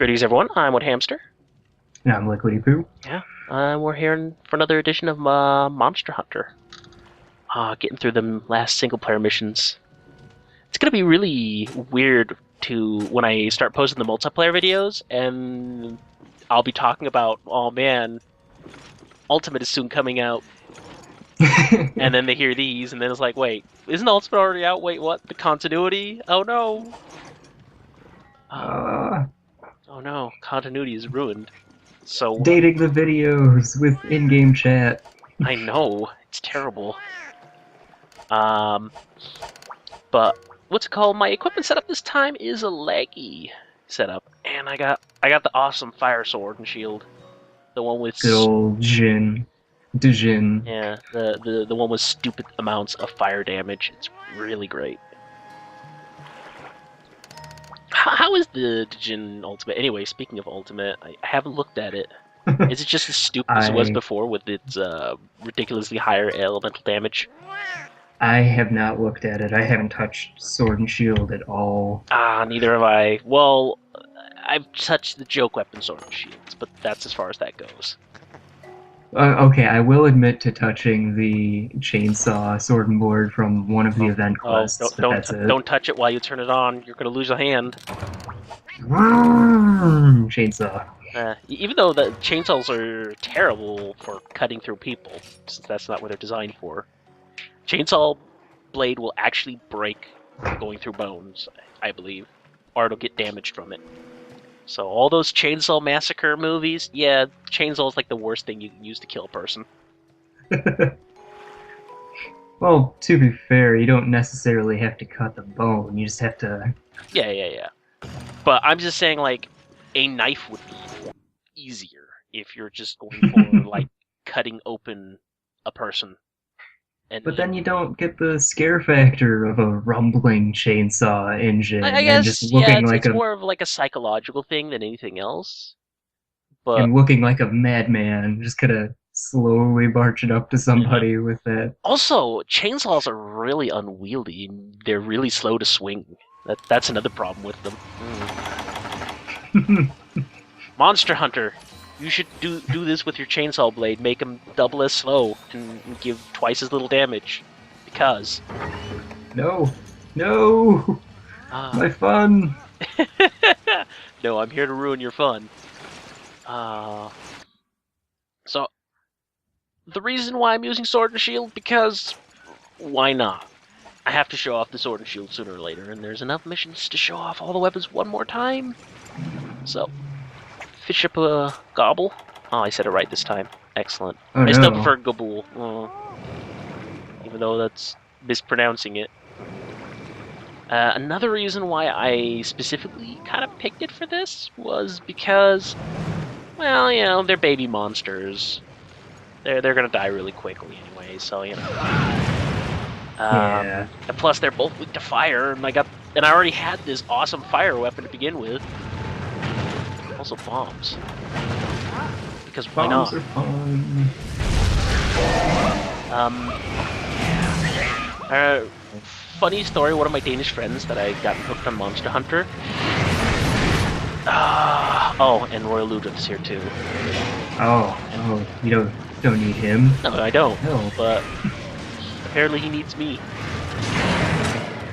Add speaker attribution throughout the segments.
Speaker 1: Greetings, everyone. I'm Wood Hamster.
Speaker 2: And I'm Liquidy Poo.
Speaker 1: Yeah, we're here for another edition of Monster Hunter. Getting through the last single-player missions. It's gonna be really weird when I start posting the multiplayer videos, and I'll be talking about, oh man, Ultimate is soon coming out, and then they hear these, and then it's like, wait, isn't Ultimate already out? Wait, what? The continuity? Oh no! Oh no, continuity is ruined. So
Speaker 2: dating the videos with in-game chat.
Speaker 1: I know, it's terrible. But what's it called? My equipment setup this time is a laggy setup, and I got the awesome fire sword and shield, the one with
Speaker 2: Good old Jin. Djinn.
Speaker 1: yeah, the one with stupid amounts of fire damage. It's really great. How is the Djinn Ultimate? Anyway, speaking of Ultimate, I haven't looked at it. Is it just as stupid as it was before with its ridiculously higher elemental damage?
Speaker 2: I have not looked at it. I haven't touched Sword and Shield at all.
Speaker 1: Neither have I. Well, I've touched the joke weapon Sword and Shields, but that's as far as that goes.
Speaker 2: Okay, I will admit to touching the chainsaw sword and board from one of the event quests, but that's it.
Speaker 1: Don't touch it while you turn it on. You're going to lose a hand.
Speaker 2: Chainsaw.
Speaker 1: Even though the chainsaws are terrible for cutting through people, since that's not what they're designed for. Chainsaw blade will actually break going through bones, I believe, or it'll get damaged from it. So all those Chainsaw Massacre movies, yeah, chainsaw is like the worst thing you can use to kill a person.
Speaker 2: Well, to be fair, you don't necessarily have to cut the bone. You just have to...
Speaker 1: Yeah. But I'm just saying, like, a knife would be easier if you're just going for, like, cutting open a person.
Speaker 2: But then you don't get the scare factor of a rumbling chainsaw engine.
Speaker 1: I guess,
Speaker 2: and just looking
Speaker 1: it's more of like a psychological thing than anything else. But
Speaker 2: and looking like a madman, just kind of slowly marching up to somebody with that.
Speaker 1: Also, chainsaws are really unwieldy. They're really slow to swing. That's another problem with them. Monster Hunter. You should do this with your chainsaw blade. Make them double as slow and give twice as little damage. Because...
Speaker 2: No! My fun!
Speaker 1: No, I'm here to ruin your fun. So, the reason why I'm using Sword and Shield, because why not? I have to show off the Sword and Shield sooner or later, and there's enough missions to show off all the weapons one more time. So... Fish up a gobble. Oh, I said it right this time. Excellent. I still prefer gobble. Even though that's mispronouncing it. Another reason why I specifically kind of picked it for this was because, well, you know, they're baby monsters. They're gonna die really quickly anyway, so you know.
Speaker 2: Yeah.
Speaker 1: And plus, they're both weak to fire, and I already had this awesome fire weapon to begin with. Also bombs. Because why not?
Speaker 2: Bombs are fun.
Speaker 1: Funny story, one of my Danish friends that I got hooked on Monster Hunter. And Royal Ludwig's here too.
Speaker 2: Oh, you don't need him.
Speaker 1: No, I don't.
Speaker 2: No.
Speaker 1: But apparently he needs me.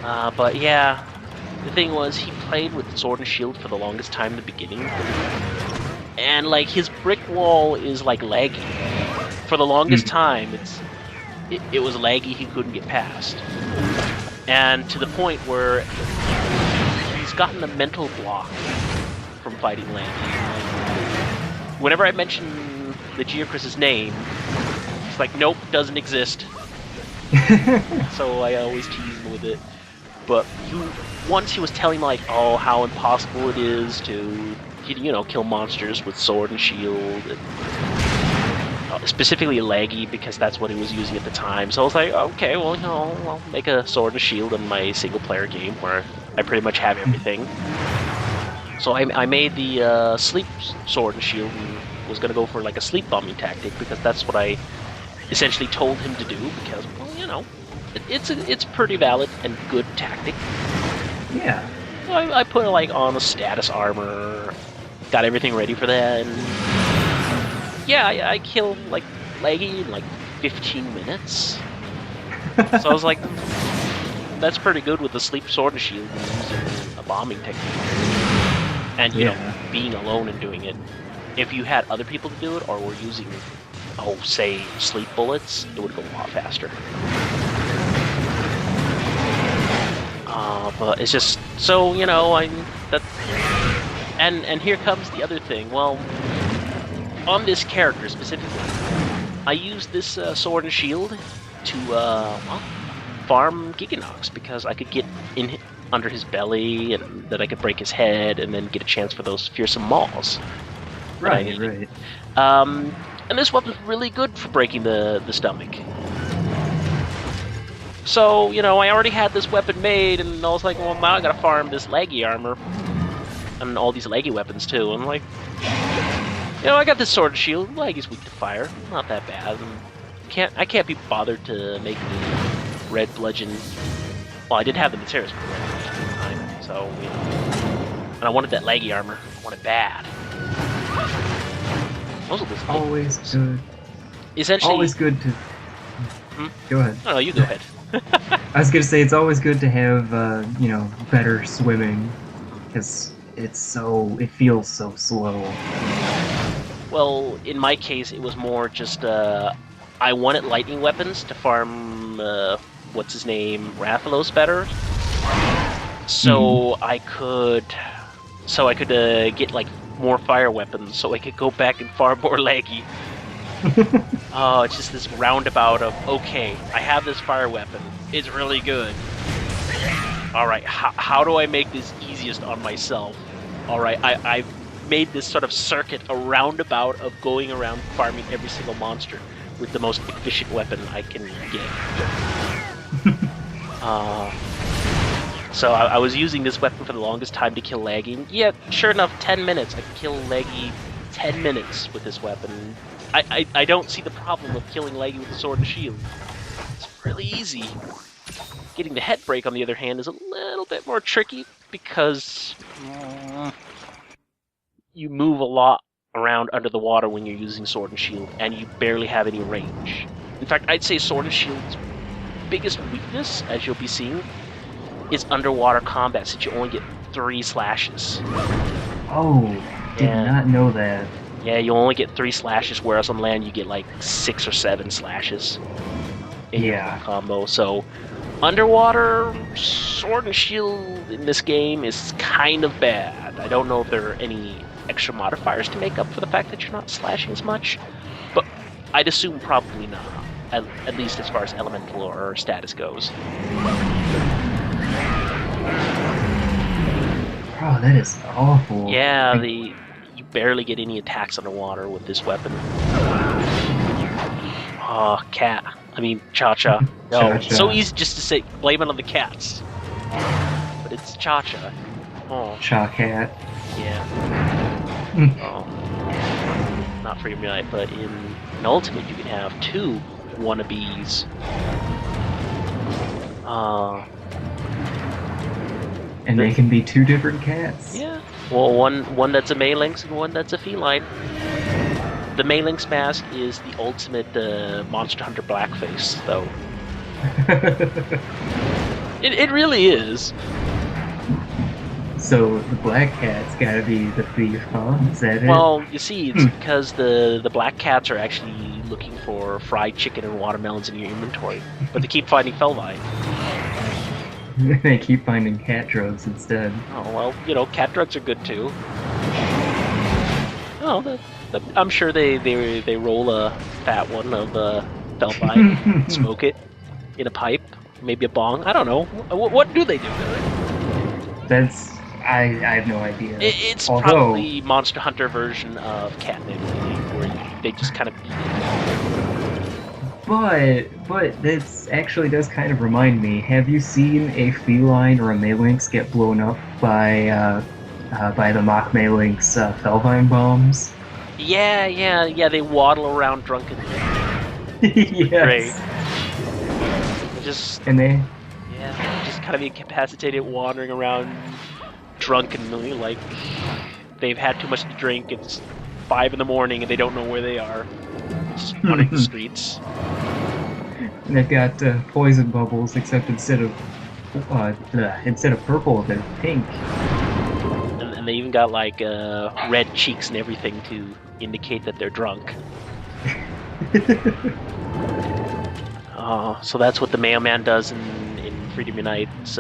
Speaker 1: But yeah. The thing was, he played with Sword and Shield for the longest time in the beginning. And, like, his brick wall is, like, laggy. For the longest time, it was laggy, he couldn't get past. And to the point where he's gotten a mental block from fighting Landy. Whenever I mention the Geocris's name, he's like, nope, doesn't exist. So I always tease him with it. But once he was telling like, oh, how impossible it is to, you know, kill monsters with Sword and Shield, and specifically laggy because that's what he was using at the time. So I was like, okay, well, you know, I'll make a Sword and Shield in my single-player game where I pretty much have everything. So I made the sleep Sword and Shield and was gonna go for like a sleep bombing tactic because that's what I essentially told him to do because, well, you know. It's pretty valid and good tactic.
Speaker 2: Yeah.
Speaker 1: I put like on a status armor, got everything ready for that, and yeah, I killed like Leggy in like 15 minutes. So I was like, that's pretty good with the sleep sword and shield and using a bombing technique. And you know, being alone and doing it. If you had other people to do it, or were using, say, sleep bullets, it would go a lot faster. But it's just so, you know, and here comes the other thing. Well, on this character specifically, I used this sword and shield to farm Giganox because I could get in under his belly, and that I could break his head, and then get a chance for those fearsome mauls.
Speaker 2: Right, right.
Speaker 1: And this weapon's really good for breaking the stomach. So, you know, I already had this weapon made, and I was like, well, now I gotta farm this leggy armor. And all these leggy weapons, too. I'm like, you know, I got this sword and shield. Leggy's weak to fire. Not that bad. I can't be bothered to make the red bludgeon. Well, I did have the materials for the red bludgeon at the time, so, you know. And I wanted that leggy armor. I wanted it bad.
Speaker 2: Always good.
Speaker 1: Essentially,
Speaker 2: always good to. Go ahead.
Speaker 1: No, you go ahead.
Speaker 2: I was gonna say it's always good to have you know, better swimming, because it feels so slow.
Speaker 1: Well, in my case, it was more just I wanted lightning weapons to farm what's his name, Rathalos better, so I could get like more fire weapons, so I could go back and farm more leggy. Oh, it's just this roundabout of, okay, I have this fire weapon. It's really good. Alright, how do I make this easiest on myself? Alright, I've made this sort of circuit, a roundabout of going around farming every single monster with the most efficient weapon I can get. So I was using this weapon for the longest time to kill Leggy. Yeah, sure enough, 10 minutes. I can kill Leggy 10 minutes with this weapon. I don't see the problem of killing Leggy with a sword and shield. It's really easy. Getting the head break, on the other hand, is a little bit more tricky because you move a lot around under the water when you're using sword and shield, and you barely have any range. In fact, I'd say sword and shield's biggest weakness, as you'll be seeing, is underwater combat, since you only get 3 slashes.
Speaker 2: Oh, did not know that.
Speaker 1: Yeah, you only get 3 slashes, whereas on land you get like 6 or 7 slashes in your combo. So, underwater sword and shield in this game is kind of bad. I don't know if there are any extra modifiers to make up for the fact that you're not slashing as much, but I'd assume probably not, at least as far as elemental or status goes.
Speaker 2: Oh, that is awful.
Speaker 1: Yeah, you barely get any attacks underwater with this weapon. Oh, cat. I mean, Cha-Cha. No,
Speaker 2: Cha-Cha.
Speaker 1: it's so easy just to say, blame it on the cats. But it's Cha-Cha. Oh.
Speaker 2: Cha-Cat.
Speaker 1: Yeah. Oh. Not for your night, but in Ultimate you can have 2 wannabes.
Speaker 2: And they can be 2 different cats.
Speaker 1: Yeah. Well, one that's a Malinx and one that's a feline. The Malinx mask is the ultimate Monster Hunter blackface, though. It really is.
Speaker 2: So the black cat's gotta be the thief, huh? Is that it?
Speaker 1: Well, you see, it's because the black cats are actually looking for fried chicken and watermelons in your inventory, but they keep finding Felvine.
Speaker 2: They keep finding cat drugs instead.
Speaker 1: Oh, well, you know, cat drugs are good too. Oh, I'm sure they roll a fat one of Felvine, smoke it in a pipe, maybe a bong. I don't know. What do they do with it?
Speaker 2: I have no idea.
Speaker 1: It's probably Monster Hunter version of catnip, where they just kind of eat it. But this actually does kind of remind me. Have you seen a feline or a Malinx get blown up by the mock Malinx Felvine bombs? Yeah. They waddle around drunkenly.
Speaker 2: Yes.
Speaker 1: Great. Just kind of incapacitated, wandering around drunkenly, like they've had too much to drink. It's 5 in the morning and they don't know where they are. Just wandering the streets.
Speaker 2: And they've got poison bubbles, except instead of purple, they're pink.
Speaker 1: And they even got like red cheeks and everything to indicate that they're drunk. So that's what the mailman does in Freedom Unite's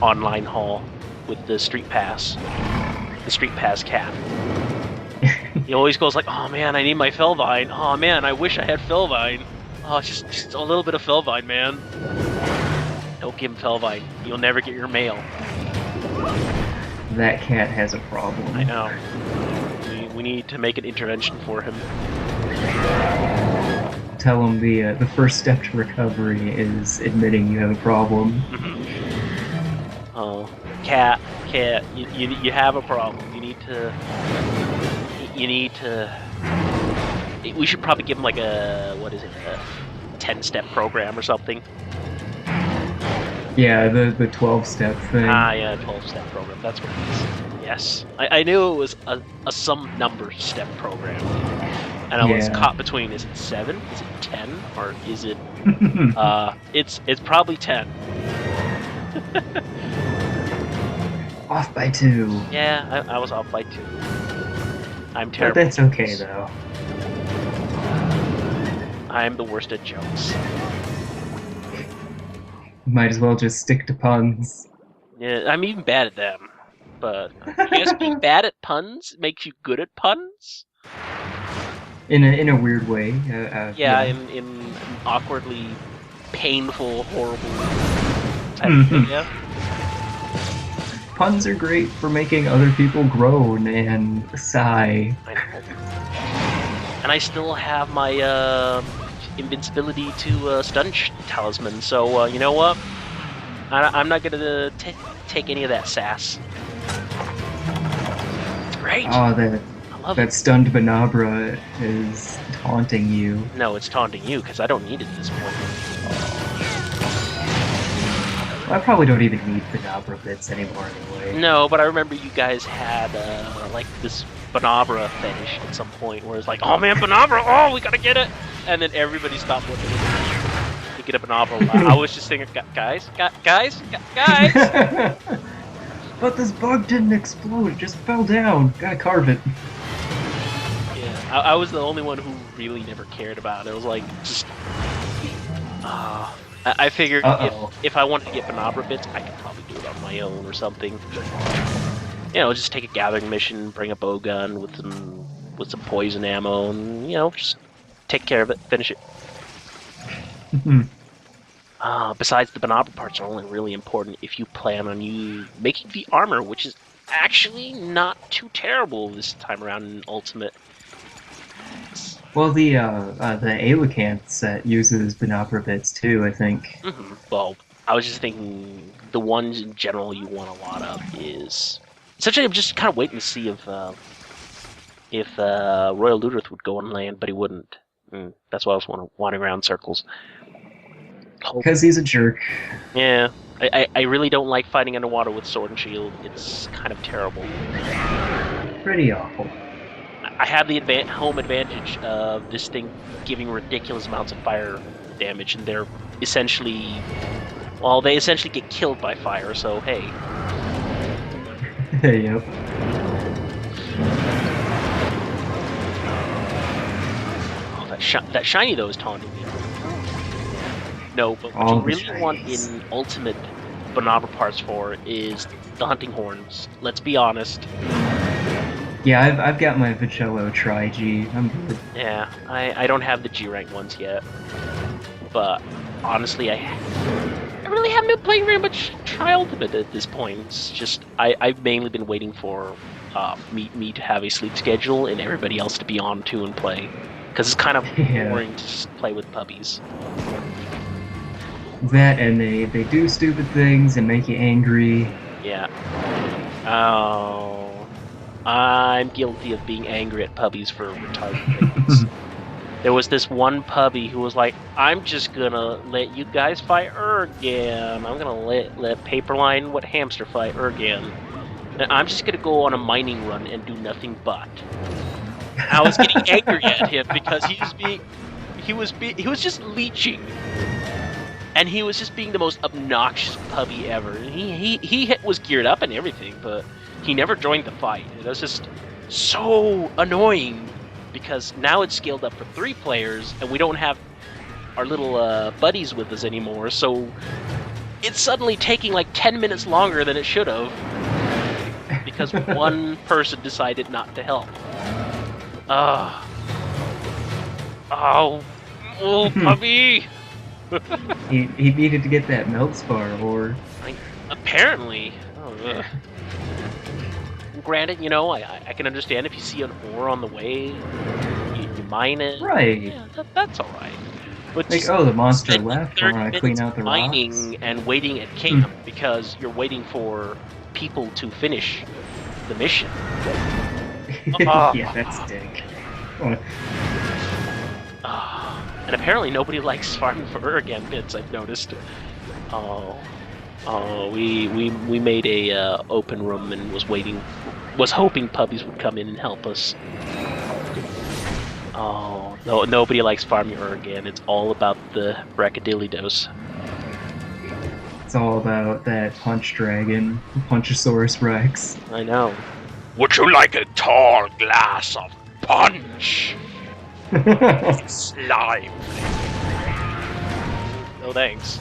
Speaker 1: online hall with the Street Pass. The Street Pass cat. He always goes like, "Oh man, I need my Felvine. Oh man, I wish I had Felvine. Oh, just a little bit of Felvine, man." Don't give him Felvine. You'll never get your mail.
Speaker 2: That cat has a problem.
Speaker 1: I know. We need to make an intervention for him.
Speaker 2: Tell him the first step to recovery is admitting you have a problem.
Speaker 1: Oh, cat, you have a problem. You need to. We should probably give him like a 10-step program or something.
Speaker 2: Yeah, the 12-step thing.
Speaker 1: Yeah, 12-step program. That's what it is. Yes, I knew it was a some number step program. And I was caught between, is it 7? Is it 10? Or is it... it's probably 10.
Speaker 2: Off by 2.
Speaker 1: Yeah, I was off by 2. I'm terrible.
Speaker 2: But that's okay, though.
Speaker 1: I'm the worst at jokes.
Speaker 2: Might as well just stick to puns.
Speaker 1: Yeah, I'm even bad at them. But I guess being bad at puns makes you good at puns?
Speaker 2: In a weird way.
Speaker 1: Yeah, in an awkwardly painful, horrible type of thing, yeah.
Speaker 2: Puns are great for making other people groan and sigh.
Speaker 1: I know. And I still have my invincibility to Stunch Talisman, so you know what? I'm not gonna take any of that sass. It's great!
Speaker 2: Oh,
Speaker 1: I love
Speaker 2: that
Speaker 1: it.
Speaker 2: stunned Banabra is taunting you.
Speaker 1: No, it's taunting you, because I don't need it at this point.
Speaker 2: I probably don't even need Banabra bits anymore anyway.
Speaker 1: No, but I remember you guys had like this Banabra fetish at some point where it's like, "Oh man, Banabra! Oh, we gotta get it!" And then everybody stopped looking to get a Banabra. I was just thinking, guys.
Speaker 2: But this bug didn't explode, it just fell down. Gotta carve it.
Speaker 1: Yeah, I was the only one who really never cared about it. It was like, just... I figured if I wanted to get Banabra bits, I could probably do it on my own or something. You know, just take a gathering mission, bring a bow gun with some poison ammo, and, you know, just take care of it, finish it. Besides, the Banabra parts are only really important if you plan on making the armor, which is actually not too terrible this time around in Ultimate.
Speaker 2: Well, the Aelocanth set uses Banabra bits too, I think.
Speaker 1: Well, I was just thinking the ones in general you want a lot of is... Essentially, I'm just kind of waiting to see if Royal Ludrith would go on land, but he wouldn't. That's why I was wandering around in circles.
Speaker 2: Because he's a jerk.
Speaker 1: Yeah, I really don't like fighting underwater with Sword and Shield. It's kind of terrible.
Speaker 2: Pretty awful.
Speaker 1: I have the home advantage of this thing giving ridiculous amounts of fire damage, and they're essentially... Well, they essentially get killed by fire, so hey.
Speaker 2: Yep.
Speaker 1: Oh, that shiny, though, is taunting me. No, but what you really want in Ultimate Banabra parts for is the hunting horns. Let's be honest.
Speaker 2: Yeah, I've got my Vicello Tri-G. I'm good.
Speaker 1: Yeah, I don't have the G-rank ones yet. But honestly, I really haven't been playing very much Tri-Ultimate at this point. It's just, I've mainly been waiting for me to have a sleep schedule and everybody else to be on too and play. Because it's kind of boring to just play with puppies.
Speaker 2: That, and they do stupid things and make you angry.
Speaker 1: Yeah. Oh... I'm guilty of being angry at puppies for retarded things. There was this one puppy who was like, "I'm just gonna let you guys fight Urgan. I'm gonna let Paperline Hamster fight Urgan." And I'm just gonna go on a mining run and do nothing but. I was getting angry at him because he was just leeching, and he was just being the most obnoxious puppy ever. He was geared up and everything, but he never joined the fight. It was just so annoying because now it's scaled up for 3 players, and we don't have our little buddies with us anymore. So it's suddenly taking like 10 minutes longer than it should have because one person decided not to help. Oh, puppy!
Speaker 2: he needed to get that melt spar, or
Speaker 1: apparently. Oh, granted, you know, I can understand if you see an ore on the way, you mine it.
Speaker 2: Right.
Speaker 1: Yeah, that's all right. But
Speaker 2: like, oh, the monster left. I
Speaker 1: 30
Speaker 2: want to clean out the
Speaker 1: mining
Speaker 2: rocks.
Speaker 1: and waiting at Kingdom because you're waiting for people to finish the mission.
Speaker 2: Yeah, that's dick.
Speaker 1: And apparently nobody likes farming for Uragan bits, I've noticed. We made a open room and was hoping puppies would come in and help us. Oh, no, nobody likes farming Uragan. It's all about the Brachydilydos.
Speaker 2: It's all about that punch dragon, Punchosaurus Rex.
Speaker 1: I know. Would you like a tall glass of punch? Slime. No thanks.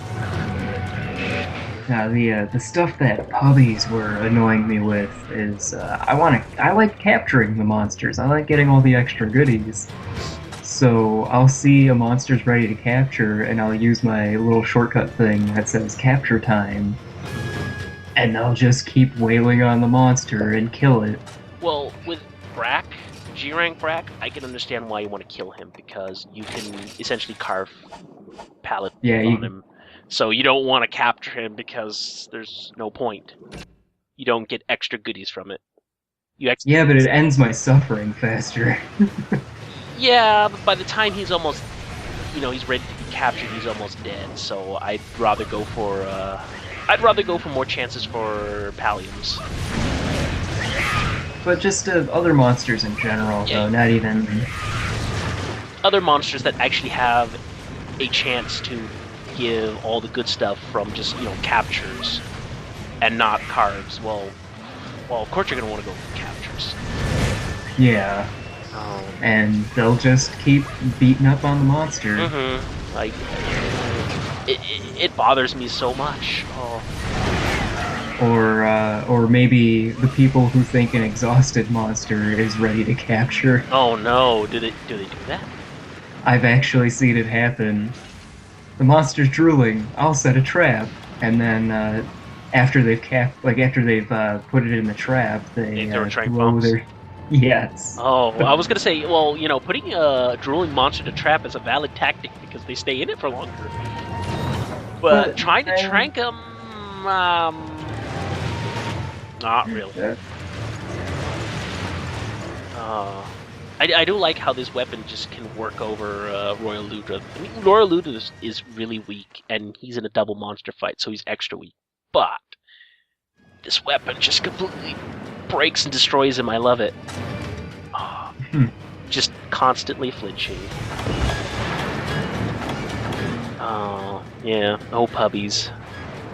Speaker 2: Now the stuff that puppies were annoying me with is I like capturing the monsters. I like getting all the extra goodies. So I'll see a monster's ready to capture, and I'll use my little shortcut thing that says capture time, and I'll just keep wailing on the monster and kill it.
Speaker 1: Well, with Brack, G-Rank Brack, I can understand why you want to kill him, because you can essentially carve pallet on him. So you don't want to capture him because there's no point. You don't get extra goodies from it.
Speaker 2: Yeah, but it ends my suffering faster.
Speaker 1: Yeah, but by the time he's almost, he's ready to be captured, he's almost dead. So I'd rather go for more chances for palliums.
Speaker 2: But just other monsters in general, though, not even
Speaker 1: other monsters that actually have a chance to give all the good stuff from just captures and not carves. Well, of course you're gonna want to go for captures.
Speaker 2: Yeah. And they'll just keep beating up on the monster.
Speaker 1: Mm-hmm. Like, it bothers me so much. Oh.
Speaker 2: Or maybe the people who think an exhausted monster is ready to capture.
Speaker 1: Oh no! Do they do that?
Speaker 2: I've actually seen it happen. The monster's drooling. I'll set a trap, and then after they've put it in the trap, they throw their. Yes.
Speaker 1: Oh, I was gonna say, well, putting a drooling monster to trap is a valid tactic because they stay in it for longer. But trying to trank them, not really.
Speaker 2: Yeah.
Speaker 1: I do like how this weapon just can work over Royal Ludra. I mean, Royal Ludra is really weak, and he's in a double monster fight, so he's extra weak. But this weapon just completely breaks and destroys him. I love it. Just constantly flinching. Oh, yeah. Oh, puppies.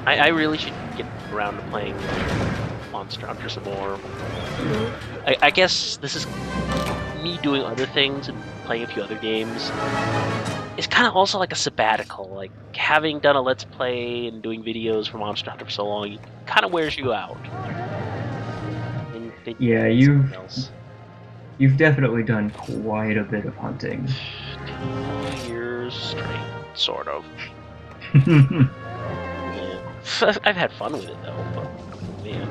Speaker 1: I really should get around to playing Monster Hunter some more. I guess this is me doing other things and playing a few other games. It's kind of also like a sabbatical. Like, having done a Let's Play and doing videos for Monster Hunter for so long, it kind of wears you out.
Speaker 2: Yeah, you've definitely done quite a bit of hunting.
Speaker 1: 2 years straight, sort of. Yeah. I've had fun with it though, but man,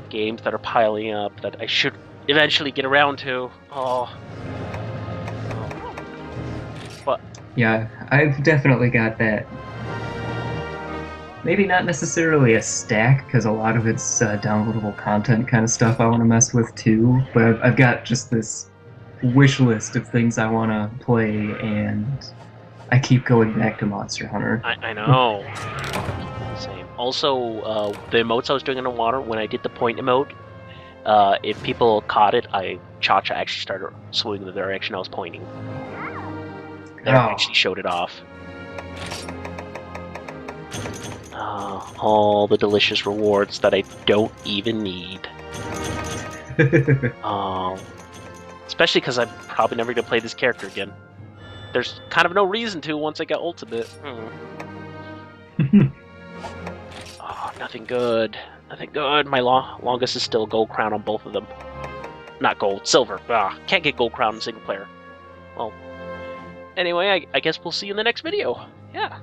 Speaker 1: games that are piling up that I should eventually get around to. But
Speaker 2: yeah, I've definitely got that. Maybe not necessarily a stack, because a lot of it's downloadable content kind of stuff I want to mess with too, but I've got just this wish list of things I want to play, and I keep going back to Monster Hunter.
Speaker 1: I know. Same. Also, the emotes I was doing underwater, when I did the point emote, if people caught it, Cha-Cha actually started swimming the direction I was pointing. That actually showed it off. All the delicious rewards that I don't even need. Especially because I'm probably never going to play this character again. There's kind of no reason to once I get Ultimate. Oh, nothing good. Nothing good. My longest is still Gold Crown on both of them. Not Gold, Silver. Can't get Gold Crown in single player. Well, anyway, I guess we'll see you in the next video. Yeah.